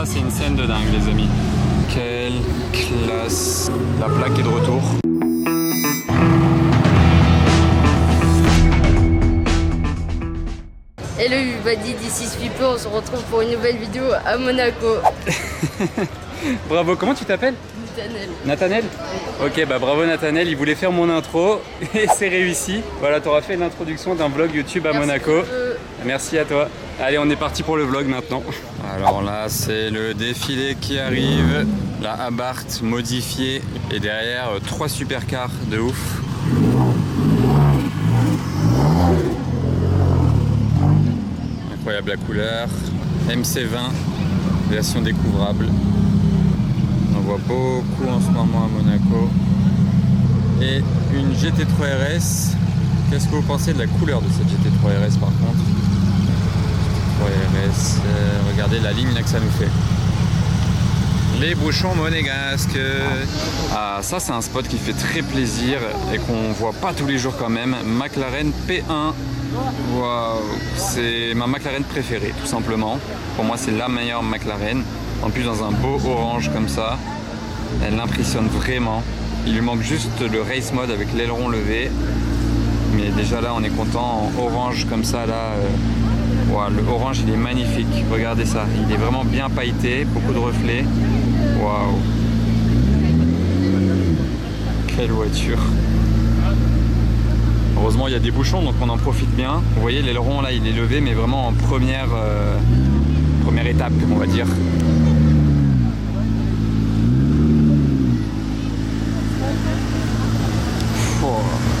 c'est une scène de dingue les amis. Quelle classe. La plaque est de retour. Hello everybody, this is Pipo, on se retrouve pour une nouvelle vidéo à Monaco. Bravo, comment tu t'appelles? Nathanaël. Nathanaël? Ok, bah bravo Nathanaël, il voulait faire mon intro et c'est réussi. Voilà, tu auras fait l'introduction d'un vlog YouTube à Monaco. Merci à toi. Allez, on est parti pour le vlog maintenant. Alors là, c'est le défilé qui arrive. La Abarth modifiée et derrière 3 supercars de ouf. Incroyable la couleur. MC20, version découvrable. On en voit beaucoup en ce moment à Monaco. Et une GT3 RS. Qu'est-ce que vous pensez de la couleur de cette GT3 RS par contre? GT3 RS, regardez la ligne là que ça nous fait. Les bouchons monégasques. Ah, ça c'est un spot qui fait très plaisir et qu'on voit pas tous les jours quand même. McLaren P1. Waouh, c'est ma McLaren préférée tout simplement. Pour moi c'est la meilleure McLaren. En plus dans un beau orange comme ça, elle impressionne vraiment. Il lui manque juste le race mode avec l'aileron levé. Mais déjà là on est content en orange comme ça là. Wow, le orange il est magnifique, regardez ça, il est vraiment bien pailleté, beaucoup de reflets. Waouh, quelle voiture. Heureusement il y a des bouchons donc on en profite bien. Vous voyez l'aileron là il est levé mais vraiment en première étape on va dire.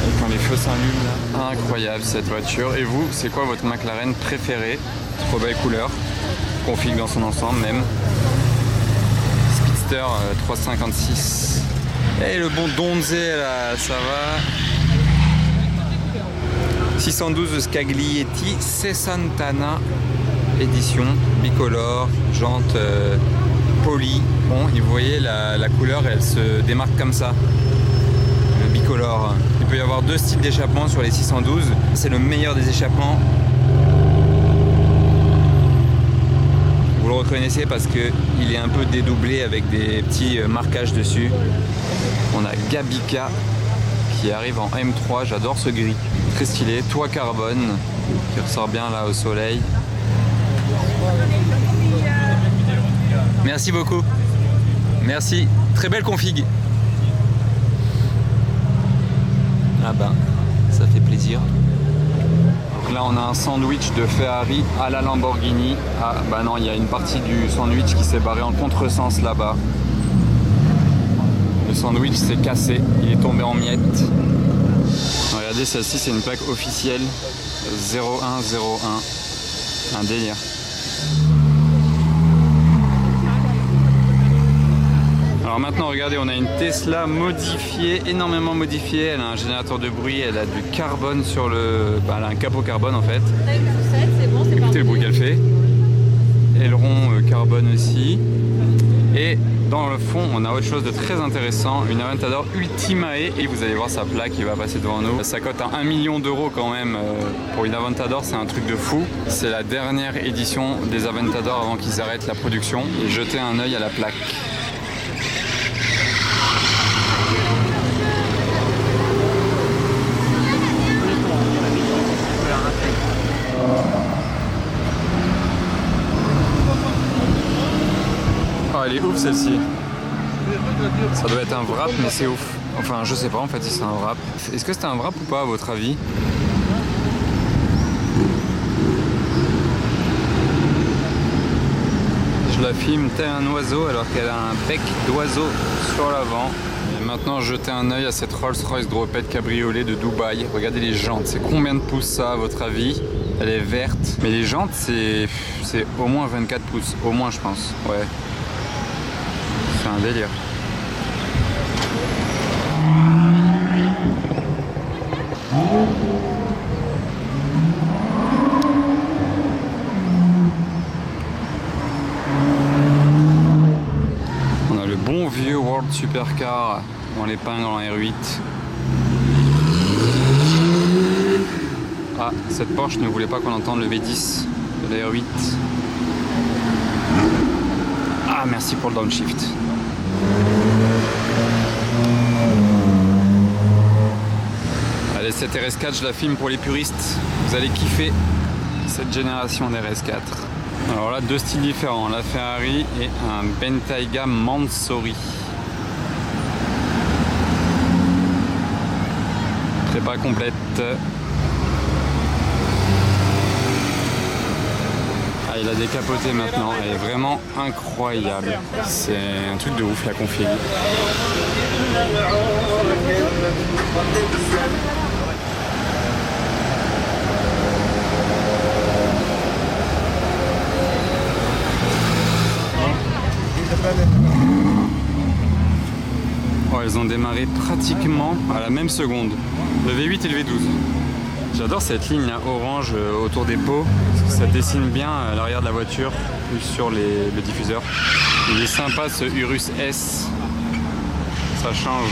Et quand les feux s'allument là, incroyable cette voiture. Et vous, c'est quoi votre McLaren préférée? Trop belle couleur, config dans son ensemble même. Speedster 356. Et le bon Donze là, ça va. 612 Scaglietti Sessantana édition bicolore, jantes polies. Bon, et vous voyez la couleur, elle se démarque comme ça. Le bicolore. Il peut y avoir 2 styles d'échappement sur les 612. C'est le meilleur des échappements. Vous le reconnaissez parce qu'il est un peu dédoublé avec des petits marquages dessus. On a Gabica qui arrive en M3. J'adore ce gris. Très stylé. Toit carbone qui ressort bien là au soleil. Merci beaucoup. Merci. Très belle config. Ah ben, ça fait plaisir. Donc là on a un sandwich de Ferrari à la Lamborghini. Ah bah non, il y a une partie du sandwich qui s'est barré en contresens là-bas. Le sandwich s'est cassé, il est tombé en miettes. Regardez, celle-ci c'est une plaque officielle 0101. Un délire. Alors maintenant regardez, on a une Tesla modifiée, énormément modifiée. Elle a un générateur de bruit, elle a du carbone sur le... Bah, elle a un capot carbone en fait. Écoutez le bruit qu'elle fait. Aileron carbone aussi. Et dans le fond on a autre chose de très intéressant, une Aventador Ultimae. Et vous allez voir sa plaque qui va passer devant nous. Ça cote à 1 million d'euros quand même. Pour une Aventador c'est un truc de fou. C'est la dernière édition des Aventador avant qu'ils arrêtent la production. Et jetez un œil à la plaque. Oh, elle est ouf celle-ci. Ça doit être un wrap mais c'est ouf. Enfin je sais pas en fait si c'est un wrap. Est-ce que c'est un wrap ou pas à votre avis? Je la filme tel un oiseau alors qu'elle a un bec d'oiseau sur l'avant. Et maintenant jetez un œil à cette Rolls-Royce Dropette cabriolet de Dubaï. Regardez les jantes, c'est combien de pouces ça à votre avis? Elle est verte. Mais les jantes c'est au moins 24 pouces. Au moins je pense. Ouais. C'est un délire. On a le bon vieux World Supercar dans l'épingle en R8. Ah, cette Porsche ne voulait pas qu'on entende le V10 de la R8. merci pour le downshift. Allez, cette RS4, je la filme pour les puristes. Vous allez kiffer cette génération d'RS4. Alors là, deux styles différents, la Ferrari et un Bentayga Mansory. Prépa complète. Ah, il a décapoté maintenant, elle est vraiment incroyable. C'est un truc de ouf la config. Oh, elles ont démarré pratiquement à la même seconde. Le V8 et le V12. J'adore cette ligne là, orange autour des pots. Ça dessine bien l'arrière de la voiture, plus sur le diffuseur. Il est sympa ce Urus S. Ça change.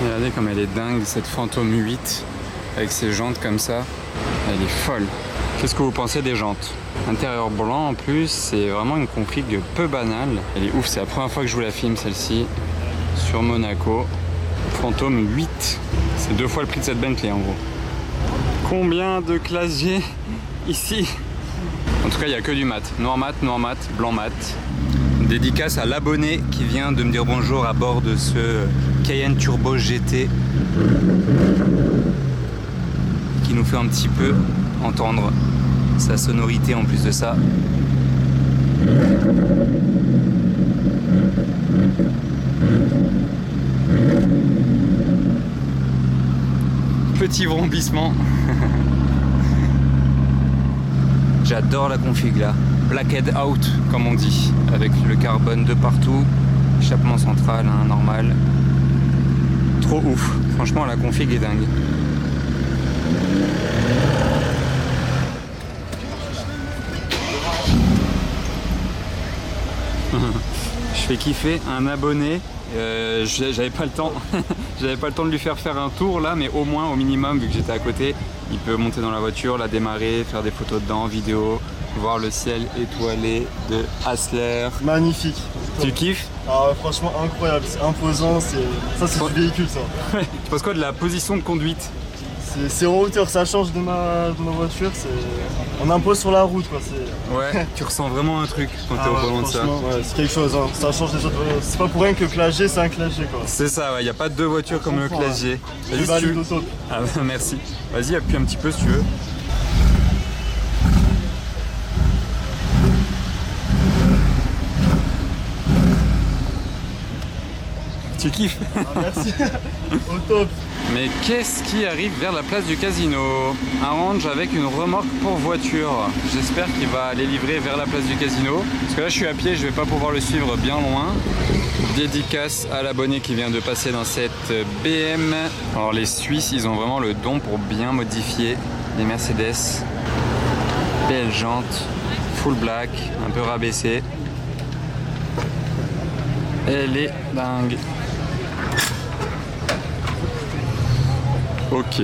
Regardez comme elle est dingue cette Phantom 8 avec ses jantes comme ça. Elle est folle. Qu'est-ce que vous pensez des jantes? Intérieur blanc en plus, c'est vraiment une config peu banale. Elle est ouf, c'est la première fois que je vous la filme celle-ci. Sur Monaco. Phantom 8. C'est 2 fois le prix de cette Bentley en gros. Combien de classe G ici? En tout cas, il n'y a que du mat. Noir mat, blanc mat. Dédicace à l'abonné qui vient de me dire bonjour à bord de ce Cayenne Turbo GT. Qui nous fait un petit peu entendre sa sonorité en plus de ça. Petit vrombissement. J'adore la config là. Blackhead out comme on dit. Avec le carbone de partout. Échappement central, hein, normal. Trop ouf. Franchement la config est dingue. Je fais kiffer un abonné. J'avais pas le temps. J'avais pas le temps de lui faire un tour là, mais au moins, au minimum, vu que j'étais à côté, il peut monter dans la voiture, la démarrer, faire des photos dedans, vidéo, voir le ciel étoilé de Hassler. Magnifique. Tu kiffes? Ah ouais, franchement incroyable, c'est imposant, ça c'est du véhicule ça. Tu penses quoi de la position de conduite? C'est en hauteur, ça change de ma voiture, on impose sur la route quoi. Ouais, tu ressens vraiment un truc quand t'es au volant de ça. Ouais, c'est quelque chose, hein. Ça change des autres. C'est pas pour rien que le Classe G c'est un Classe G quoi. C'est ça, il n'y a pas deux voitures comme le Classe G. Je valide au top. Ah merci. Vas-y, appuie un petit peu si tu veux. Tu kiffes? Ah, merci. Au top. Mais qu'est-ce qui arrive vers la place du casino? Un range avec une remorque pour voiture. J'espère qu'il va aller livrer vers la place du casino. Parce que là je suis à pied, je vais pas pouvoir le suivre bien loin. Dédicace à l'abonné qui vient de passer dans cette BM. Alors les Suisses, ils ont vraiment le don pour bien modifier les Mercedes. Belle jante, full black, un peu rabaissée. Elle est dingue. Ok,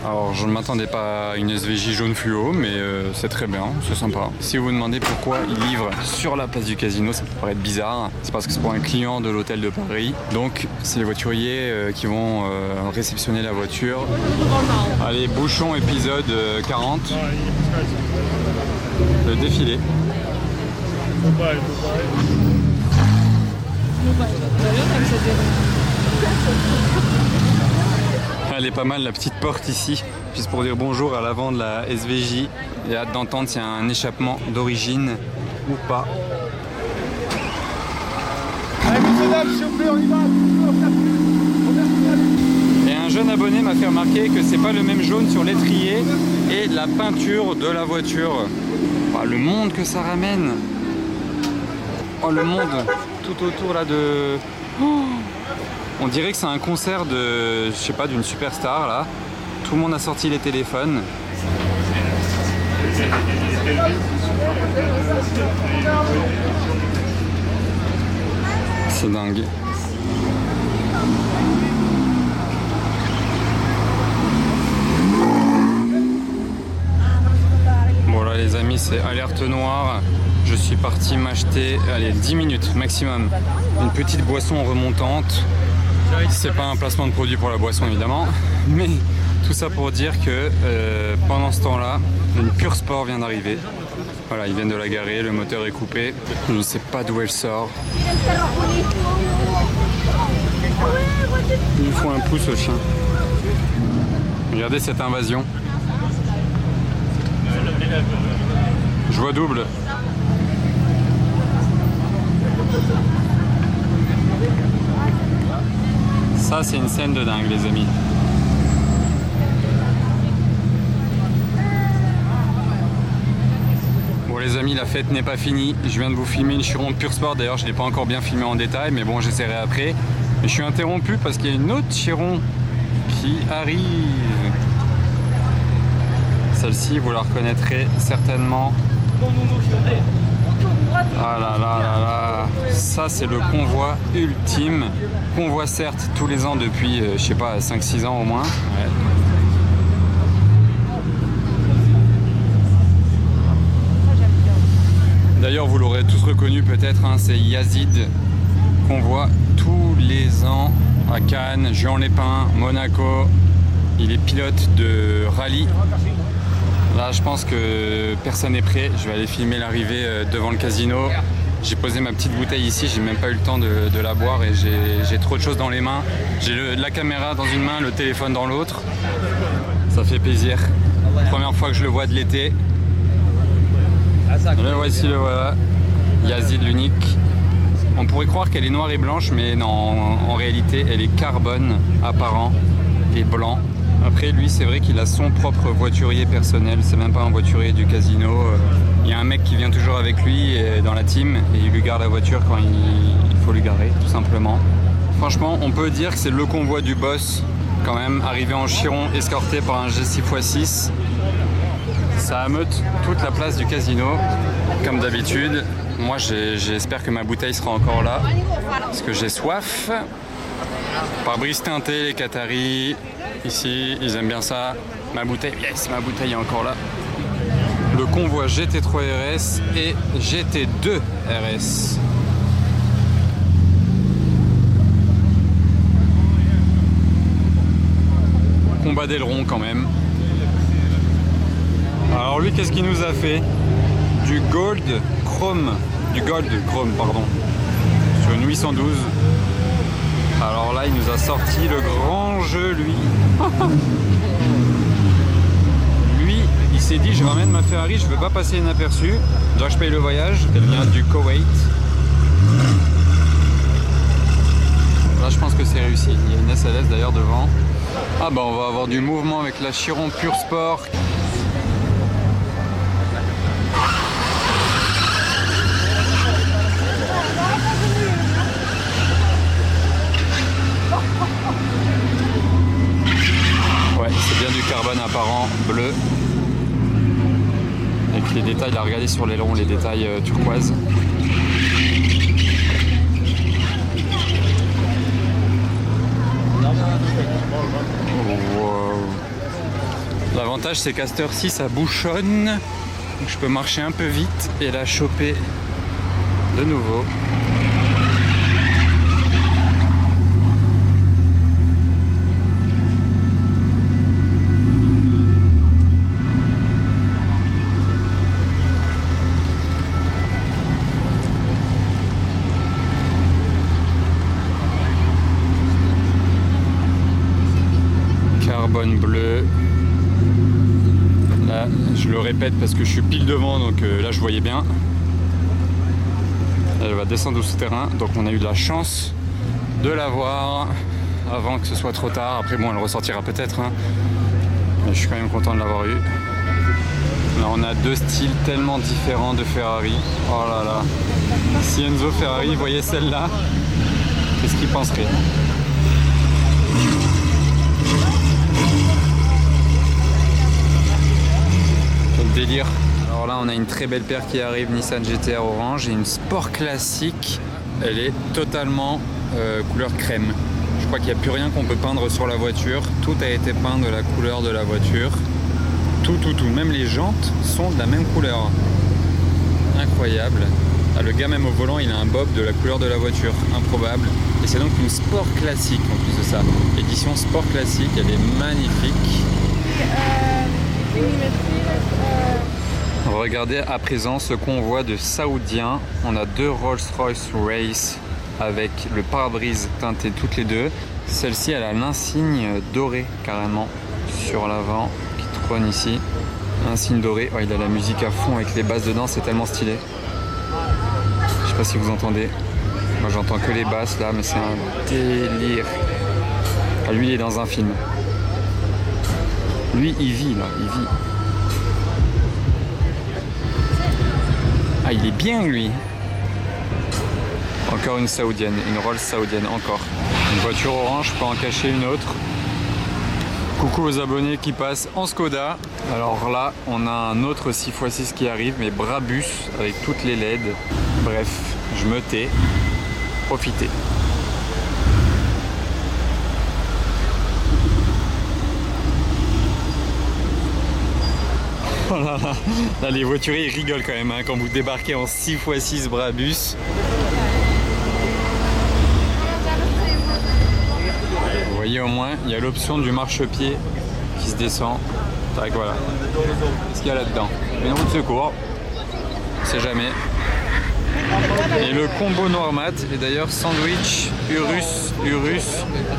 alors je ne m'attendais pas à une SVJ jaune fluo, mais c'est très bien, c'est sympa. Si vous vous demandez pourquoi ils livrent sur la place du casino, ça peut paraître bizarre. C'est parce que c'est pour un client de l'hôtel de Paris. Donc c'est les voituriers qui vont réceptionner la voiture. Allez, bouchon épisode 40. Le défilé. Elle est pas mal la petite porte ici, juste pour dire bonjour à l'avant de la SVJ. J'ai hâte d'entendre s'il y a un échappement d'origine ou pas. Et un jeune abonné m'a fait remarquer que c'est pas le même jaune sur l'étrier et la peinture de la voiture. Oh, le monde que ça ramène. Oh le monde tout autour là de... Oh, on dirait que c'est un concert de, je sais pas, d'une superstar là. Tout le monde a sorti les téléphones. C'est dingue. Bon là les amis, c'est alerte noire. je suis parti m'acheter, allez, 10 minutes maximum, une petite boisson remontante. C'est pas un placement de produit pour la boisson évidemment, mais tout ça pour dire que pendant ce temps-là, une Pure Sport vient d'arriver. Voilà, ils viennent de la garer, le moteur est coupé. Je ne sais pas d'où elle sort. Il faut un pouce au chien. Regardez cette invasion. Je vois double. Ça, c'est une scène de dingue, les amis. Bon les amis, la fête n'est pas finie. Je viens de vous filmer une Chiron Pure Sport. D'ailleurs, je ne l'ai pas encore bien filmé en détail, mais bon, j'essaierai après. Mais je suis interrompu parce qu'il y a une autre Chiron qui arrive. Celle-ci, vous la reconnaîtrez certainement. Ah là là là là. Ça, c'est le convoi ultime. Convoi certes tous les ans depuis, je sais pas, 5-6 ans au moins. Ouais. D'ailleurs, vous l'aurez tous reconnu peut-être, hein, c'est Yazid qu'on voit tous les ans à Cannes, Juan-les-Pins, Monaco. Il est pilote de rallye. Là, je pense que personne n'est prêt. Je vais aller filmer l'arrivée devant le casino. J'ai posé ma petite bouteille ici, j'ai même pas eu le temps de la boire et j'ai trop de choses dans les mains. J'ai la caméra dans une main, le téléphone dans l'autre. Ça fait plaisir. Première fois que je le vois de l'été. Le voici, le voilà. Yazid l'unique. On pourrait croire qu'elle est noire et blanche, mais non, en réalité, elle est carbone apparent et blanc. Après, lui, c'est vrai qu'il a son propre voiturier personnel. C'est même pas un voiturier du casino. Il y a un mec qui vient toujours avec lui dans la team et il lui garde la voiture quand il faut lui garer, tout simplement. Franchement, on peut dire que c'est le convoi du boss, quand même, arrivé en Chiron, escorté par un G6x6. Ça ameute toute la place du casino, comme d'habitude. Moi, j'espère que ma bouteille sera encore là, parce que j'ai soif. Pare-brise teinté, les Qataris. Ici, ils aiment bien ça. Ma bouteille, yes, ma bouteille est encore là. Le convoi GT3 RS et GT2 RS. Combat d'aileron quand même. Alors lui, qu'est-ce qu'il nous a fait? Du gold chrome, pardon, sur une 812. Alors là, il nous a sorti le grand jeu, lui. Lui, il s'est dit, je ramène ma Ferrari, je ne veux pas passer inaperçu. Déjà, je paye le voyage. Elle vient du Koweït. Là, je pense que c'est réussi. Il y a une SLS d'ailleurs devant. Ah bah, on va avoir du mouvement avec la Chiron Pure Sport. Ouais, c'est bien du carbone apparent bleu. Avec les détails, là, regardez sur l'aileron, les détails turquoise. Wow. L'avantage, c'est qu'à cette heure-ci, ça bouchonne. Donc je peux marcher un peu vite et la choper de nouveau. Carbone bleu. Là, je le répète parce que je suis pile devant, donc là je voyais bien. Elle va descendre au souterrain, donc on a eu de la chance de la voir avant que ce soit trop tard. Après bon, elle ressortira peut-être, hein. Mais je suis quand même content de l'avoir eu. Là on a deux styles tellement différents de Ferrari. Oh là là. Si Enzo Ferrari voyait celle-là, qu'est-ce qu'il penserait? Délire. Alors là on a une très belle paire qui arrive, Nissan GT-R orange et une Sport classique. Elle est totalement couleur crème. Je crois qu'il n'y a plus rien qu'on peut peindre sur la voiture. Tout a été peint de la couleur de la voiture. Tout. Même les jantes sont de la même couleur. incroyable. Ah, le gars même au volant il a un bob de la couleur de la voiture, improbable. Et c'est donc une sport classique en plus de ça. Édition sport classique, elle est magnifique. On va regarder à présent ce convoi de Saoudiens. On a 2 Rolls-Royce Race avec le pare-brise teinté toutes les deux. Celle-ci elle a l'insigne doré carrément sur l'avant qui trône ici. Insigne doré, oh, il a la musique à fond avec les basses dedans, c'est tellement stylé. Je sais pas si vous entendez. Moi j'entends que les basses là, mais c'est un délire. Ah, lui il est dans un film. Lui il vit là, il vit. Ah il est bien lui. Encore une saoudienne, une Rolls saoudienne encore. Une voiture orange, je peux en cacher une autre. Coucou aux abonnés qui passent en Skoda. Alors là, on a un autre 6x6 qui arrive, mais Brabus avec toutes les LED. Bref, je me tais. Profitez. Oh là là. Là, les voituriers ils rigolent quand même hein, quand vous débarquez en 6x6 Brabus. Vous voyez au moins, il y a l'option du marchepied qui se descend. Tac, voilà. Qu'est-ce qu'il y a là-dedans? Une roue de secours. On sait jamais. Et le combo noir mat. Et d'ailleurs, sandwich Urus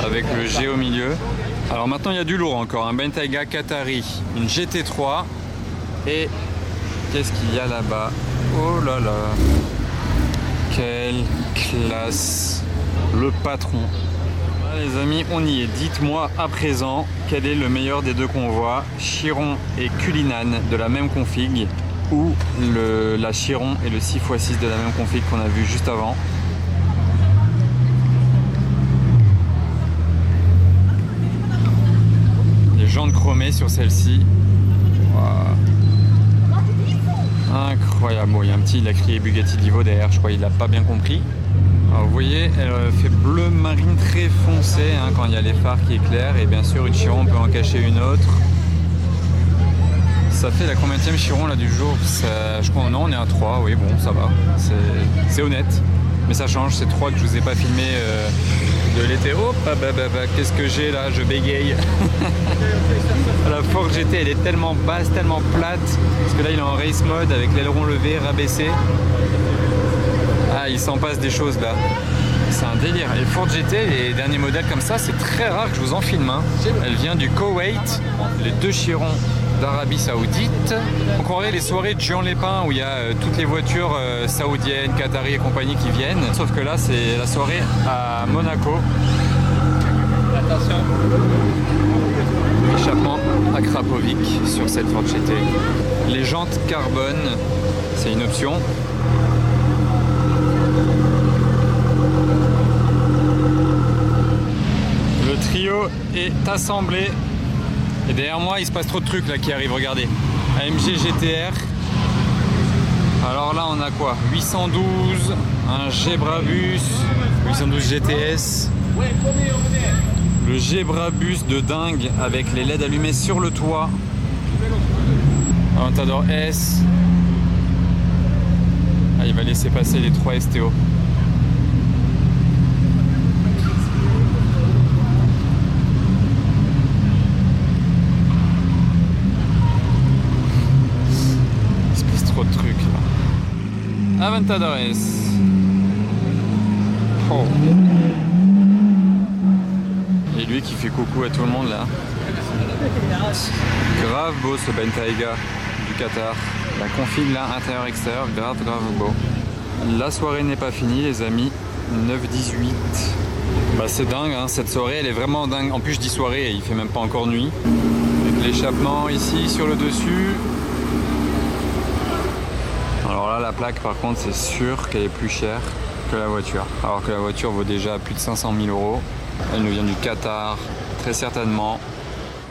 avec le G au milieu. Alors maintenant, il y a du lourd encore. Un Bentayga Qatari, une GT3. Et qu'est-ce qu'il y a là-bas? Oh là là. Quelle classe. Le patron. Les amis, on y est. Dites-moi à présent quel est le meilleur des deux convois, Chiron et Cullinan de la même config ou la Chiron et le 6x6 de la même config qu'on a vu juste avant. Les jantes chromées sur celle-ci. Wow. Incroyable. Bon, il y a un petit, il a crié Bugatti Divo derrière, je crois qu'il l'a pas bien compris. Alors vous voyez, elle fait bleu marine très foncé hein, quand il y a les phares qui éclairent. Et bien sûr, une Chiron, on peut en cacher une autre. Ça fait la combienième Chiron là du jour? Je crois non, on est à 3, oui bon ça va. C'est honnête. Mais ça change, c'est 3 que je vous ai pas filmé de l'été. Oh qu'est-ce que j'ai là? Je bégaye. La Ford GT elle est tellement basse, tellement plate. Parce que là il est en race mode avec l'aileron levé, rabaissé. Ah, il s'en passe des choses là. C'est un délire. Et Ford GT, les derniers modèles comme ça, c'est très rare que je vous en filme. Hein. Elle vient du Koweït, les 2 Chirons d'Arabie Saoudite. On croirait les soirées de Juan Lépin où il y a toutes les voitures saoudiennes, qatari et compagnie qui viennent. Sauf que là, c'est la soirée à Monaco. Attention. Échappement à Krapovic sur cette Ford GT. Les jantes carbone, c'est une option. Le trio est assemblé et derrière moi il se passe trop de trucs là qui arrivent, regardez. AMG GTR. Alors là on a quoi? 812, un G Brabus, 812 GTS. Le G Brabus de dingue avec les LED allumés sur le toit. Aventador S. Ah, il va laisser passer les 3 STO. Il se passe trop de trucs là. Aventador S. Oh. Et lui qui fait coucou à tout le monde là. Grave beau ce Bentayga du Qatar. La config là, intérieur-extérieur, grave beau. La soirée n'est pas finie les amis, 9-18. Bah c'est dingue hein, cette soirée elle est vraiment dingue. En plus je dis soirée et il fait même pas encore nuit. L'échappement ici sur le dessus. Alors là la plaque par contre c'est sûr qu'elle est plus chère que la voiture. Alors que la voiture vaut déjà plus de 500 000 €. Elle nous vient du Qatar, très certainement.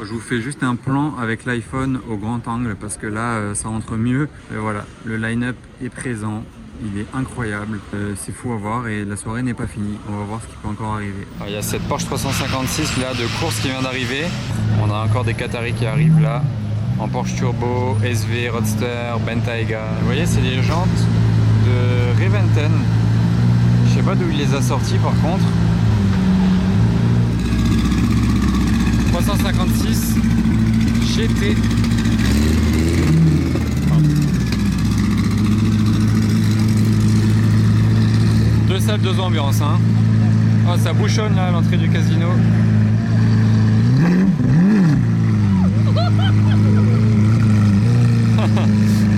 Je vous fais juste un plan avec l'iPhone au grand angle parce que là ça rentre mieux. Et voilà, le line-up est présent, il est incroyable, c'est fou à voir et la soirée n'est pas finie. On va voir ce qui peut encore arriver. Alors, il y a cette Porsche 356 là de course qui vient d'arriver. On a encore des Qataris qui arrivent là. en Porsche Turbo, SV, Roadster, Bentayga. Vous voyez, c'est les jantes de Reventen. Je sais pas d'où il les a sortis par contre. 356 GT. Deux salles, deux ambiances. Hein. Oh, ça bouchonne là à l'entrée du casino.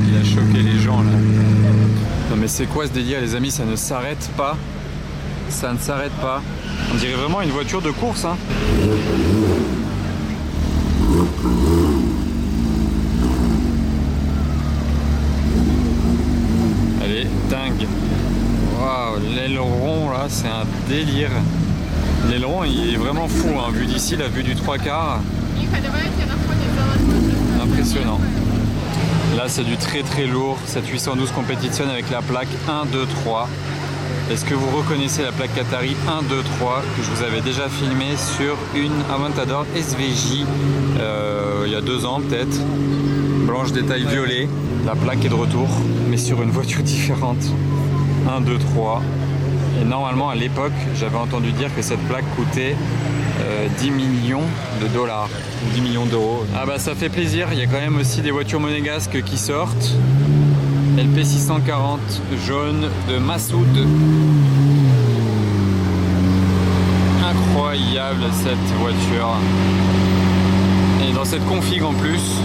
Il a choqué les gens là. Non mais c'est quoi ce délire les amis, ça ne s'arrête pas. Ça ne s'arrête pas. On dirait vraiment une voiture de course. Hein. Elle est dingue. Waouh, l'aileron là, c'est un délire. L'aileron il est vraiment fou, hein. Vu d'ici, la vue du 3/4. Impressionnant. Là c'est du très très lourd, cette 812 Competition avec la plaque 1, 2, 3. Est-ce que vous reconnaissez la plaque Qatari 1, 2, 3 que je vous avais déjà filmé sur une Aventador SVJ il y a 2 ans peut-être. Blanche détail violet, la plaque est de retour mais sur une voiture différente. 1, 2, 3. Et normalement à l'époque j'avais entendu dire que cette plaque coûtait 10 millions de dollars, 10 millions d'euros. Ah bah ça fait plaisir, il y a quand même aussi des voitures monégasques qui sortent. LP 640 jaune de Massoud. Incroyable cette voiture. Et dans cette config en plus.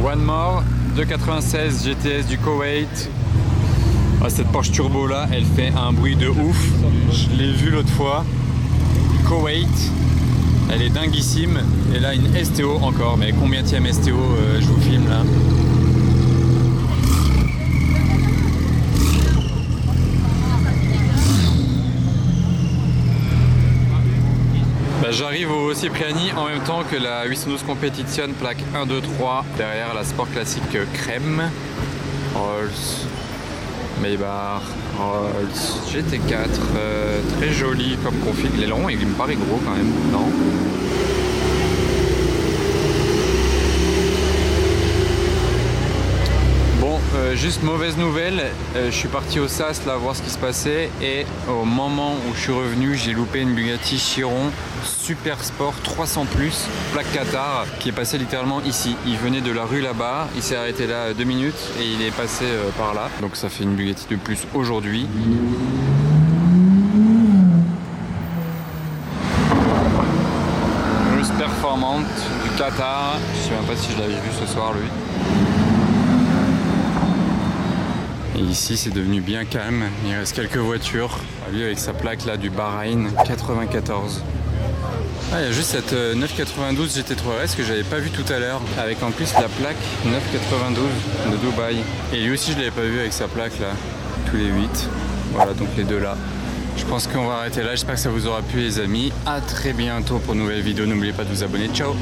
One More 296 GTS du Koweït. Ah, cette Porsche Turbo là, elle fait un bruit de ouf. Je l'ai vue l'autre fois. Koweït. Elle est dinguissime. Et là, une STO encore. Mais combienième STO je vous filme là? Bah, j'arrive au Cipriani en même temps que la 812 Competition plaque 1, 2, 3. Derrière la Sport Classique crème. Rolls. Maybach. Rolls. GT4. Très joli comme config. L'aileron, il me paraît gros quand même. Non? Bon, juste mauvaise nouvelle, je suis parti au SAS là voir ce qui se passait et au moment où je suis revenu, j'ai loupé une Bugatti Chiron Super Sport 300+, plaque Qatar, qui est passé littéralement ici. Il venait de la rue là-bas, il s'est arrêté là 2 minutes et il est passé par là. Donc ça fait une Bugatti de plus aujourd'hui. Russe performante du Qatar, je sais même pas si je l'avais vu ce soir lui. Et ici c'est devenu bien calme, il reste quelques voitures. Lui avec sa plaque là du Bahreïn 94. Ah, il y a juste cette 992 GT3RS que j'avais pas vu tout à l'heure, avec en plus la plaque 992 de Dubaï. Et lui aussi je l'avais pas vu avec sa plaque là, tous les 8. Voilà donc les deux là. Je pense qu'on va arrêter là, j'espère que ça vous aura plu les amis. À très bientôt pour une nouvelle vidéo, n'oubliez pas de vous abonner, ciao.